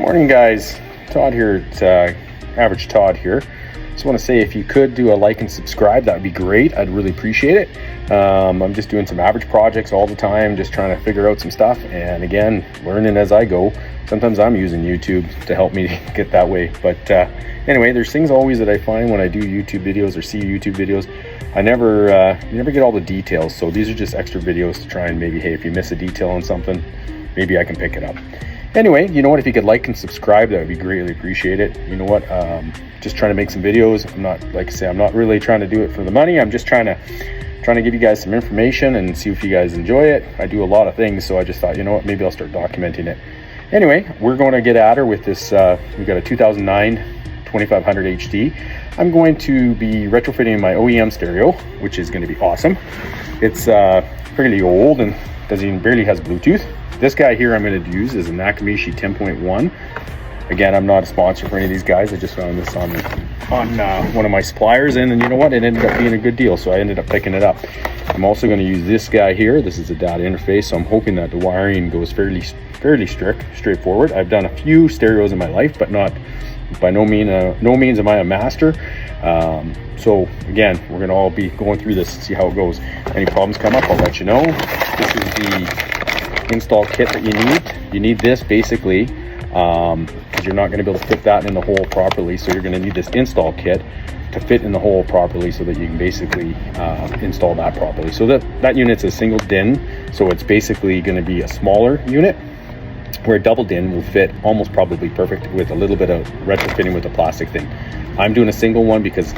Morning guys, Todd here at Average Todd here. Just want to say if you could do a like and subscribe, that would be great. I'd really appreciate it. I'm just doing some average projects all the time, just trying to figure out some stuff, and again, learning as I go. Sometimes I'm using YouTube to help me get that way, but anyway, there's things always that I find when I do YouTube videos or see YouTube videos. I never get all the details, so these are just extra videos to try and maybe, hey, if you miss a detail on something, maybe I can pick it up. Anyway, you know what, if you could like and subscribe, that would be greatly appreciated. You know what, just trying to make some videos. I'm not, like I say, I'm not really trying to do it for the money. I'm just trying to give you guys some information and see if you guys enjoy it. I do a lot of things, so I just thought, you know what, maybe I'll start documenting it. Anyway, we're going to get at her with this. We've got a 2009 2500 HD. I'm going to be retrofitting my OEM stereo, which is going to be awesome. It's fairly old and barely has Bluetooth. This guy here I'm going to use is a Nakamichi 10.1. Again, I'm not a sponsor for any of these guys. I just found this on one of my suppliers, and you know what? It ended up being a good deal, so I ended up picking it up. I'm also going to use this guy here. This is a data interface, so I'm hoping that the wiring goes fairly straightforward. I've done a few stereos in my life, but not by no means am I a master. So again, we're going to all be going through this and see how it goes. Any problems come up, I'll let you know. This is the install kit that you need. You need this basically because you're not going to be able to fit that in the hole properly, so you're going to need this install kit to fit in the hole properly so that you can basically install that properly. So that unit's a single DIN, so it's basically going to be a smaller unit, where a double DIN will fit almost probably perfect with a little bit of retrofitting with a plastic thing. I'm doing a single one because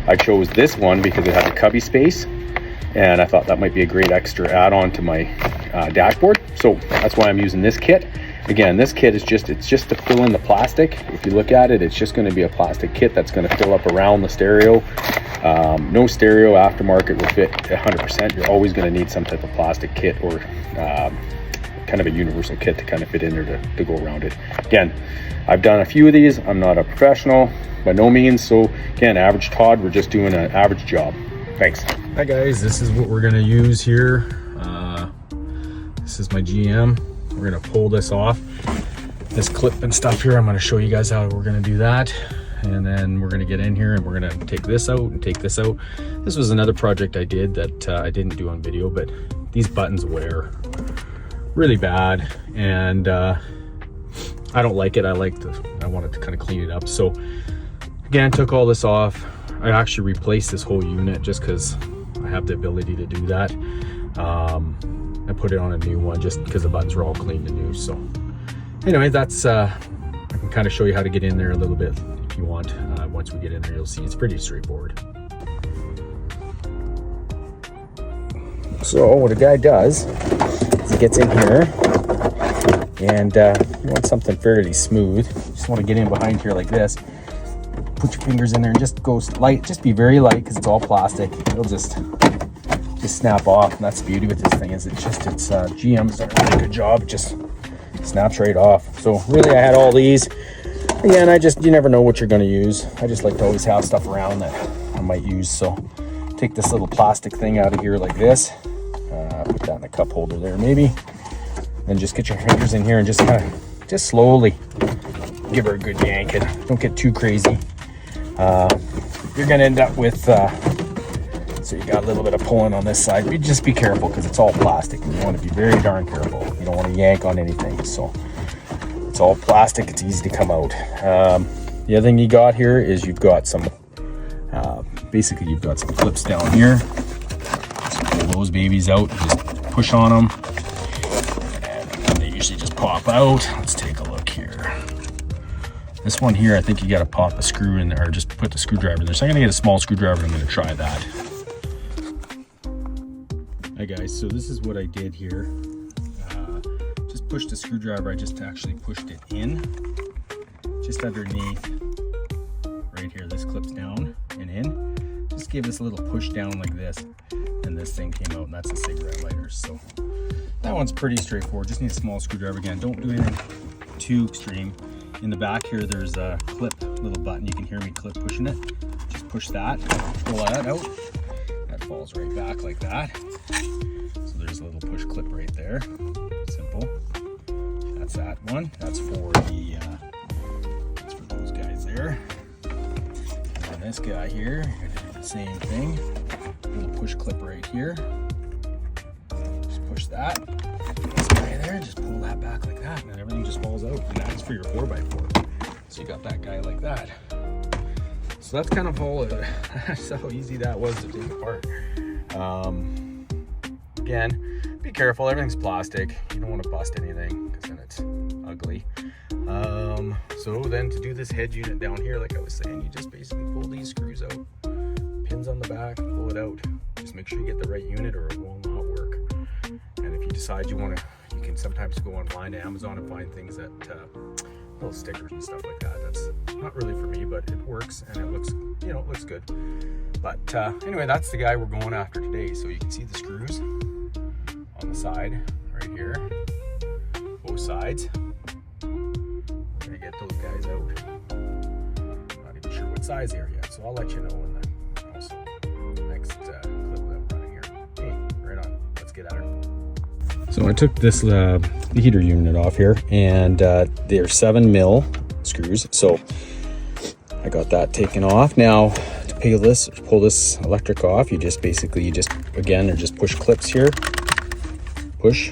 I chose this one because it has a cubby space, and I thought that might be a great extra add-on to my dashboard. So that's why I'm using this kit. Again, this kit is just to fill in the plastic. If you look at it, it's just going to be a plastic kit that's going to fill up around the stereo. No stereo aftermarket will fit 100%. You're always going to need some type of plastic kit or kind of a universal kit to kind of fit in there to go around it. Again, I've done a few of these. I'm not a professional by no means. So again, Average Todd, we're just doing an average job. Thanks. Hi guys, this is what we're going to use here. This is my GM. We're going to pull this off, this clip and stuff here. I'm going to show you guys how we're going to do that, and then we're going to get in here and we're going to take this out and take this out. This was another project I did that I didn't do on video, but these buttons wear really bad, and I don't like it. I wanted to kind of clean it up. So again, took all this off. I actually replaced this whole unit just because I have the ability to do that. I put it on a new one just because the buttons were all clean and new. So anyway, that's I can kind of show you how to get in there a little bit if you want. Once we get in there, you'll see it's pretty straightforward. So what a guy does is he gets in here, and you want something fairly smooth. You just want to get in behind here like this. Put your fingers in there and just go light. Just be very light because it's all plastic. It'll just snap off, and that's the beauty with this thing, is GM's done a really good job. It just snaps right off. So really, I had all these. Again, you never know what you're going to use. I just like to always have stuff around that I might use. So take this little plastic thing out of here like this. Put that in the cup holder there maybe. Then just get your fingers in here and just slowly give her a good yank. And don't get too crazy. You're going to end up with so you got a little bit of pulling on this side. You just be careful because it's all plastic, and you want to be very darn careful. You don't want to yank on anything. So it's all plastic. It's easy to come out. The other thing you got here is you've got some basically you've got some clips down here. Just pull those babies out. Just push on them, and they usually just pop out. Let's take a look here. This one here, I think you got to pop a screw in there, or just put the screwdriver in there. So I'm going to get a small screwdriver, and I'm going to try that. Hi guys, so this is what I did here. Just pushed the screwdriver, I just actually pushed it in, just underneath, right here. This clips down and in. Just give this a little push down like this, and this thing came out, and that's a cigarette lighter. So that one's pretty straightforward. Just need a small screwdriver. Again, don't do anything too extreme. In the back here, there's a clip, little button. You can hear me clip pushing it. Just push that, pull that out. That falls right back like that. So there's a little push clip right there. Simple. That's that one. That's for the this guy here, same thing. Little push clip right here. Just push that. This guy there, just pull that back like that, and then everything just falls out. And that's for your 4x4. So you got that guy like that. So that's kind of all. That's how easy that was to take apart. Again, be careful. Everything's plastic. You don't want to bust anything because then it's ugly. So then to do this head unit down here, like I was saying, you just basically pull these screws out, pins on the back, pull it out. Just make sure you get the right unit or it will not work. And if you decide you want to, you can sometimes go online to Amazon and find things that little stickers and stuff like that. That's not really for me, but it works and it looks, you know, it looks good. But anyway, that's the guy we're going after today. So you can see the screws on the side right here, both sides. We're gonna get those guys out. Not even sure what size they are yet, so I'll let you know in the also next clip that I'm running here. Hey, right on. Let's get at her. So I took this the heater unit off here, and they're 7mm screws. So I got that taken off. Now to pull this electric off, you just again, they're just push clips here. Push,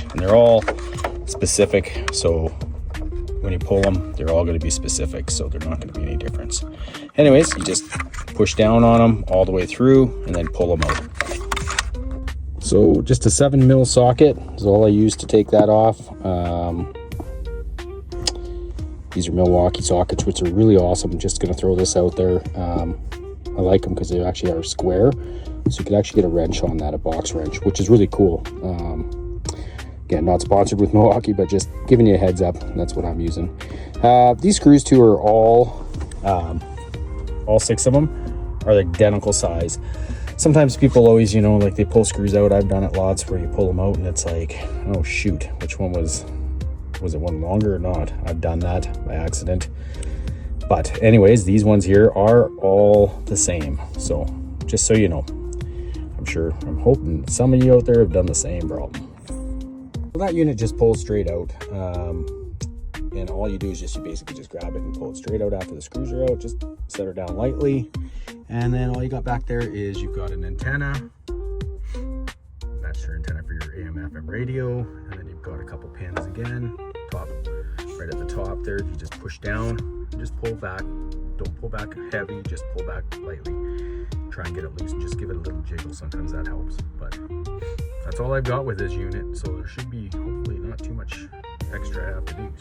and they're all specific. So when you pull them, they're all going to be specific. So they're not going to be any difference. Anyways, you just push down on them all the way through and then pull them out. So just a 7mm socket is all I use to take that off. These are Milwaukee sockets, which are really awesome. I'm just going to throw this out there. I like them because they actually are square. So you can actually get a wrench on that, a box wrench, which is really cool. Again, not sponsored with Milwaukee, but just giving you a heads up. That's what I'm using. These screws too are all 6 of them are the identical size. Sometimes people always, you know, like they pull screws out. I've done it lots where you pull them out and it's like, oh shoot, which one was it one longer or not? I've done that by accident. But anyways, these ones here are all the same. So just so you know, I'm hoping some of you out there have done the same problem. Well, that unit just pulls straight out. And all you do is you basically just grab it and pull it straight out after the screws are out. Just set her down lightly. And then all you got back there is you've got an antenna. That's your antenna for your AM FM radio. And then you've got a couple pins again, right at the top there. You just push down and just pull back. Don't pull back heavy, just pull back lightly. Try and get it loose and just give it a little jiggle. Sometimes that helps. But that's all I've got with this unit. So there should be hopefully not too much extra I have to do.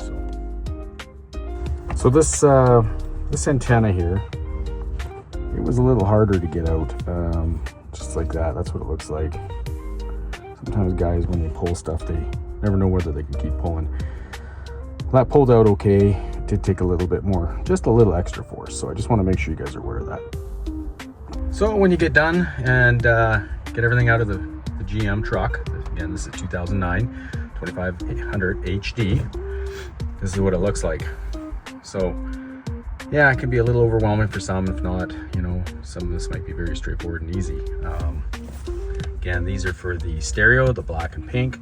So this antenna here, it was a little harder to get out, just like that. That's what it looks like. Sometimes guys, when they pull stuff, they never know whether they can keep pulling. That pulled out okay. It did take a little bit more, just a little extra force. So I just want to make sure you guys are aware of that. So when you get done and get everything out of the GM truck, again, this is 2009 2500 HD. This is what it looks like. So yeah, it can be a little overwhelming for some. If not, you know, some of this might be very straightforward and easy. Again, these are for the stereo, the black and pink.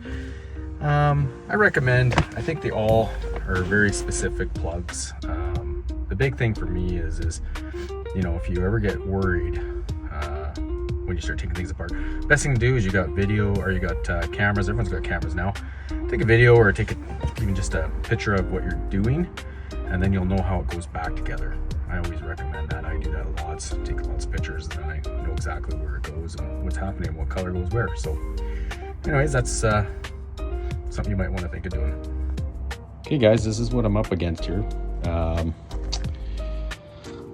I recommend, I think they all are very specific plugs. The big thing for me is, you know, if you ever get worried when you start taking things apart, best thing to do is you got video or you got cameras. Everyone's got cameras now. Take a video or take even just a picture of what you're doing, and then you'll know how it goes back together. I always recommend that. I do that a lot. So take lots of pictures, and then I know exactly where it goes and what's happening, what color goes where. So anyways, that's something you might want to think of doing. Okay guys, this is what I'm up against here.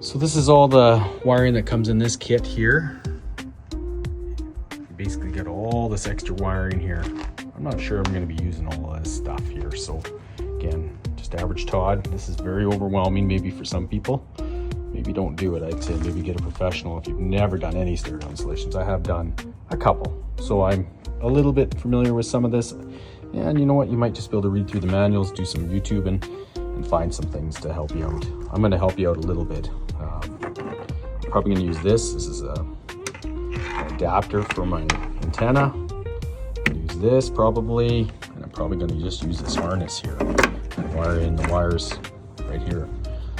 So this is all the wiring that comes in this kit here. You basically get all this extra wiring here. I'm not sure I'm going to be using all of this stuff here. So again, just average Todd. This is very overwhelming maybe for some people. Maybe don't do it. I'd say maybe get a professional if you've never done any stereo installations. I have done a couple, so I'm a little bit familiar with some of this. And you know what, you might just be able to read through the manuals, do some YouTubing, and find some things to help you out. I'm going to help you out a little bit. I'm probably going to use this. This is an adapter for my antenna. Use this probably, and I'm probably going to just use this harness here and wire in the wires right here.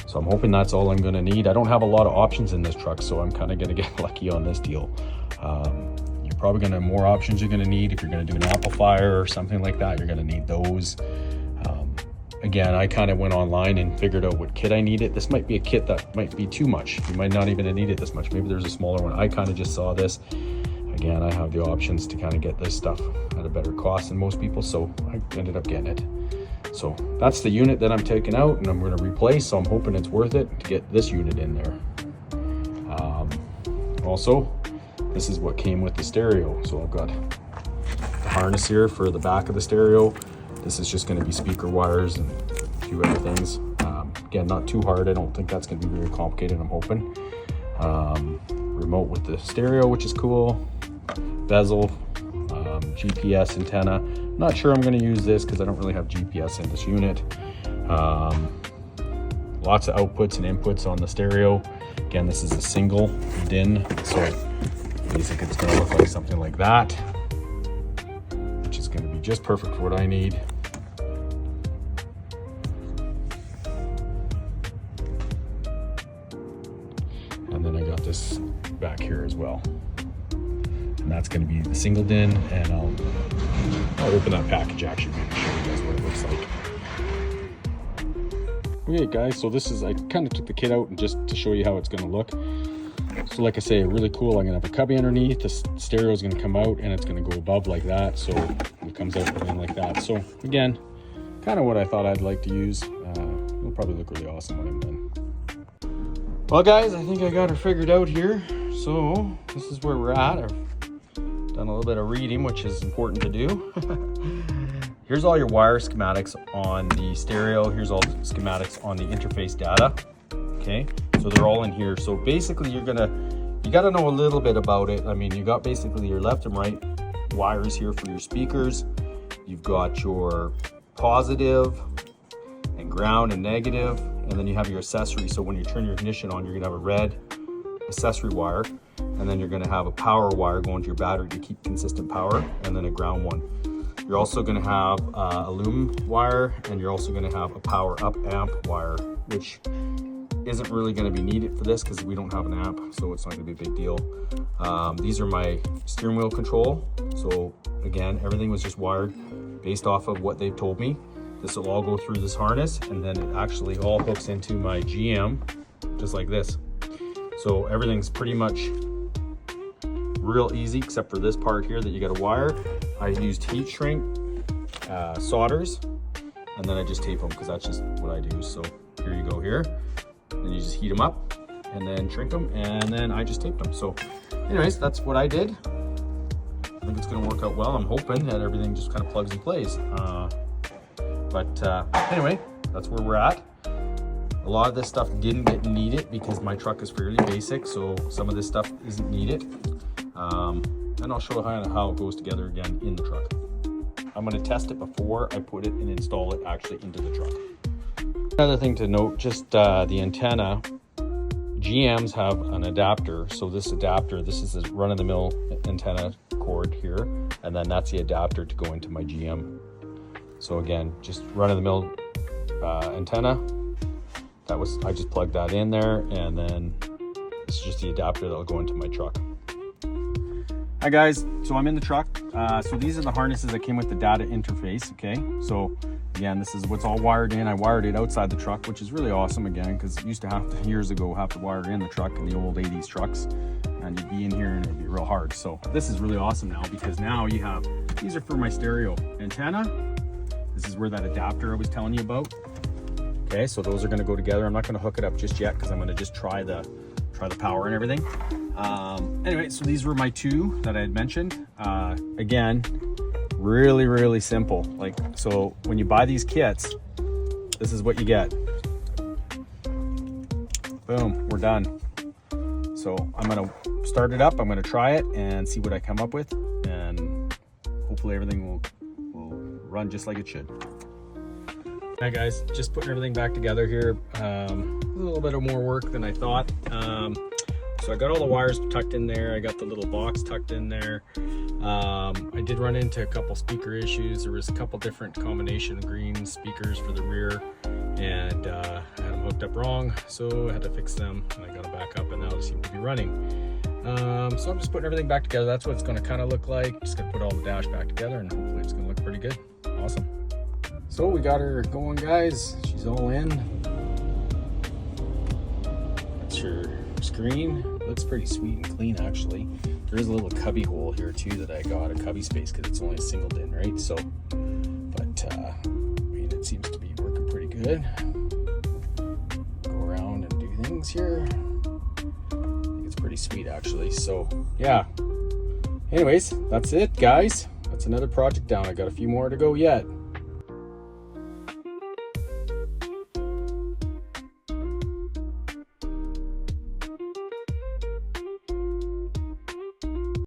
So I'm hoping that's all I'm gonna need. I don't have a lot of options in this truck, so I'm kind of gonna get lucky on this deal. You're probably gonna have more options you're gonna need. If you're gonna do an amplifier or something like that, you're gonna need those. Again, I kind of went online and figured out what kit I needed. This might be a kit that might be too much. You might not even need it this much. Maybe there's a smaller one. I kind of just saw this. Again, I have the options to kind of get this stuff at a better cost than most people, so I ended up getting it. So that's the unit that I'm taking out and I'm going to replace, so I'm hoping it's worth it to get this unit in there. Also, this is what came with the stereo. So I've got the harness here for the back of the stereo. This is just going to be speaker wires and a few other things. Again, not too hard. I don't think that's going to be very complicated, I'm hoping. Remote with the stereo, which is cool. Bezel, GPS antenna. Not sure I'm going to use this because I don't really have GPS in this unit. Lots of outputs and inputs on the stereo. Again, this is a single DIN, so basically it's going to look like something like that, which is going to be just perfect for what I need. And then I got this back here as well. And that's going to be the single DIN, and I'll open that package actually and show you guys what it looks like. Okay guys, so this is, I kind of took the kit out and just to show you how it's going to look. So like I say, really cool. I'm going to have a cubby underneath, the stereo is going to come out and it's going to go above like that, so it comes out in like that. So again, kind of what I thought I'd like to use. It'll probably look really awesome when I'm done. Well guys, I think I got her figured out here. So this is where we're at. I've done a little bit of reading, which is important to do. Here's all your wire schematics on the stereo. Here's all the schematics on the interface data. Okay, so they're all in here. So basically you gotta know a little bit about it. I mean, you got basically your left and right wires here for your speakers. You've got your positive and ground and negative, and then you have your accessory. So when you turn your ignition on, you're gonna have a red accessory wire, and then you're gonna have a power wire going to your battery to keep consistent power, and then a ground one. You're also going to have a loom wire, and you're also going to have a power up amp wire, which isn't really going to be needed for this because we don't have an amp, so it's not going to be a big deal. These are my steering wheel control. So again, everything was just wired based off of what they've told me. This will all go through this harness, and then it actually all hooks into my GM, just like this. So everything's pretty much real easy except for this part here that you got to wire. I used heat shrink solders, and then I just tape them because that's just what I do. So here you go here, and you just heat them up and then shrink them, and then I just taped them. So anyways, that's what I did. I think it's going to work out well. I'm hoping that everything just kind of plugs and plays. Anyway, that's where we're at. A lot of this stuff didn't get needed because my truck is fairly basic, so some of this stuff isn't needed. And I'll show how it goes together again in the truck. I'm going to test it before I put it and install it actually into the truck. Another thing to note, just the antenna. GMs have an adapter. So this adapter, this is a run-of-the-mill antenna cord here, and then that's the adapter to go into my GM. So again, just run-of-the-mill antenna. I just plugged that in there, and then this is just the adapter that will go into my truck. Hi guys, so I'm in the truck. So these are the harnesses that came with the data interface, okay? So again, this is what's all wired in. I wired it outside the truck, which is really awesome again, because used to have to, years ago, have to wire it in the truck in the old 80s trucks, and you'd be in here and it'd be real hard. So this is really awesome now, because now you have, these are for my stereo antenna. This is where that adapter I was telling you about. Okay, so those are gonna go together. I'm not gonna hook it up just yet because I'm gonna just try the power and everything. Anyway, so these were my two that I had mentioned. Again, really simple. Like, so when you buy these kits, this is what you get. Boom, we're done. So I'm gonna start it up, I'm gonna try it and see what I come up with, and hopefully everything will run just like it should. Hi guys, just putting everything back together here. A little bit of more work than I thought. So I got all the wires tucked in there. I got the little box tucked in there. I did run into a couple speaker issues. There was a couple different combination of green speakers for the rear, and I had them hooked up wrong, so I had to fix them, and I got them back up, and now they seem to be running. So I'm just putting everything back together. That's what it's going to kind of look like. Just going to put all the dash back together, and hopefully it's going to look pretty good. Awesome. So we got her going, guys. She's all in. That's her screen. Looks pretty sweet and clean, actually. There is a little cubby hole here too that I got, a cubby space, because it's only a single din, right? So, but I mean, it seems to be working pretty good. Go around and do things here. I think it's pretty sweet, actually. So yeah. Anyways, that's it, guys. That's another project down. I got a few more to go yet.